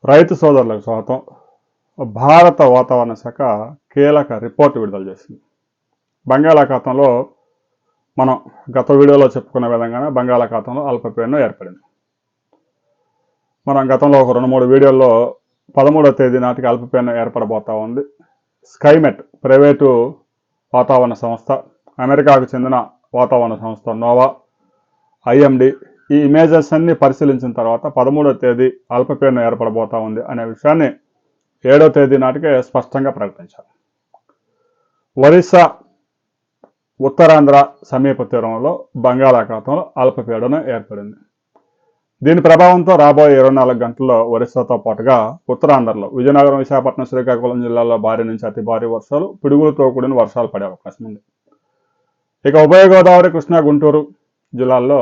రైతు సోదరులకు స్వాగతం. భారత వాతావరణ శాఖ కీలక రిపోర్టు విడుదల చేసింది. బంగాళాఖాతంలో మనం గత వీడియోలో చెప్పుకున్న విధంగానే బంగాళాఖాతంలో అల్పపీడనం ఏర్పడింది. మనం గతంలో ఒక 2-3 వీడియోల్లో 13వ తేదీ నాటికి అల్పపీడనం ఏర్పడబోతా ఉంది. స్కైమెట్ ప్రైవేటు వాతావరణ సంస్థ, అమెరికాకు చెందిన వాతావరణ సంస్థ నోవా, ఐఎండి ఈ ఇమేజెస్ అన్ని పరిశీలించిన తర్వాత 13వ తేదీ అల్పపీడనం ఏర్పడబోతా ఉంది అనే విషయాన్ని 7వ తేదీ నాటికే స్పష్టంగా ప్రకటించారు. ఒరిస్సా, ఉత్తరాంధ్ర సమీప తీరంలో బంగాళాఖాతంలో అల్పపీడనం ఏర్పడింది. దీని ప్రభావంతో రాబోయే 24 గంటల్లో ఒరిస్సాతో పాటుగా ఉత్తరాంధ్రలో విజయనగరం, విశాఖపట్నం, శ్రీకాకుళం జిల్లాల్లో భారీ నుంచి అతి భారీ వర్షాలు, పిడుగులతో కూడిన వర్షాలు పడే అవకాశం ఉంది. ఇక ఉభయ గోదావరి, కృష్ణా, గుంటూరు జిల్లాల్లో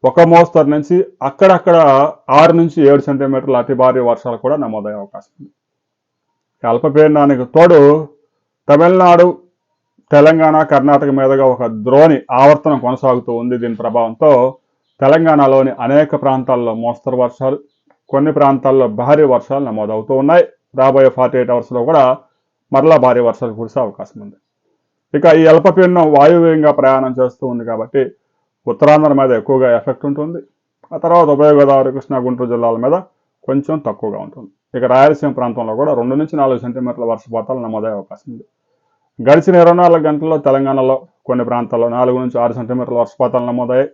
ఒక మోస్తరు నుంచి అక్కడక్కడ 6 నుంచి 7 సెంటీమీటర్ల అతి భారీ వర్షాలు కూడా నమోదయ్యే అవకాశం ఉంది. అల్పపీడనానికి తోడు తమిళనాడు, తెలంగాణ, కర్ణాటక మీదుగా ఒక ద్రోణి ఆవర్తనం కొనసాగుతూ ఉంది. దీని ప్రభావంతో తెలంగాణలోని అనేక ప్రాంతాల్లో మోస్తరు వర్షాలు, కొన్ని ప్రాంతాల్లో భారీ వర్షాలు నమోదవుతూ ఉన్నాయి. రాబోయే 48 అవర్స్లో కూడా మరలా భారీ వర్షాలు కురిసే అవకాశం ఉంది. ఇక ఈ అల్పపీడనం వాయువ్యంగా ప్రయాణం చేస్తూ ఉంది కాబట్టి ఉత్తరాంధ్ర మీద ఎక్కువగా ఎఫెక్ట్ ఉంటుంది. ఆ తర్వాత ఉభయ గోదావరి, కృష్ణా, గుంటూరు జిల్లాల మీద కొంచెం తక్కువగా ఉంటుంది. ఇక రాయలసీమ ప్రాంతంలో కూడా 2 నుంచి 4 సెంటీమీటర్ల వర్షపాతాలు నమోదయ్యే అవకాశం ఉంది. గడిచిన 24 గంటల్లో తెలంగాణలో కొన్ని ప్రాంతాల్లో 4 నుంచి 6 సెంటీమీటర్ల వర్షపాతాలు నమోదయ్యాయి.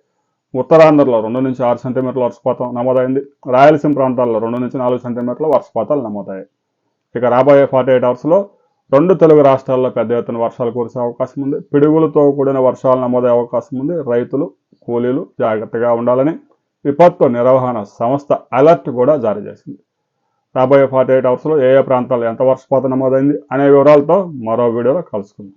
ఉత్తరాంధ్రలో 2 నుంచి 6 సెంటీమీటర్ల వర్షపాతం నమోదైంది. రాయలసీమ ప్రాంతాల్లో 2 నుంచి 4 సెంటీమీటర్ల వర్షపాతాలు నమోదయ్యాయి. ఇక రాబోయే 48 అవర్స్లో 2 తెలుగు రాష్ట్రాల్లో పెద్ద ఎత్తున వర్షాలు కురిసే అవకాశం ఉంది. పిడుగులతో కూడిన వర్షాలు నమోదయ్యే అవకాశం ఉంది. రైతులు, కూలీలు జాగ్రత్తగా ఉండాలని విపత్తు నిర్వహణ సంస్థ అలర్ట్ కూడా జారీ చేసింది. రాబోయే 48 అవర్స్లో ఏ ప్రాంతాల్లో ఎంత వర్షపాతం నమోదైంది అనే వివరాలతో మరో వీడియోలో కలుసుకుందాం.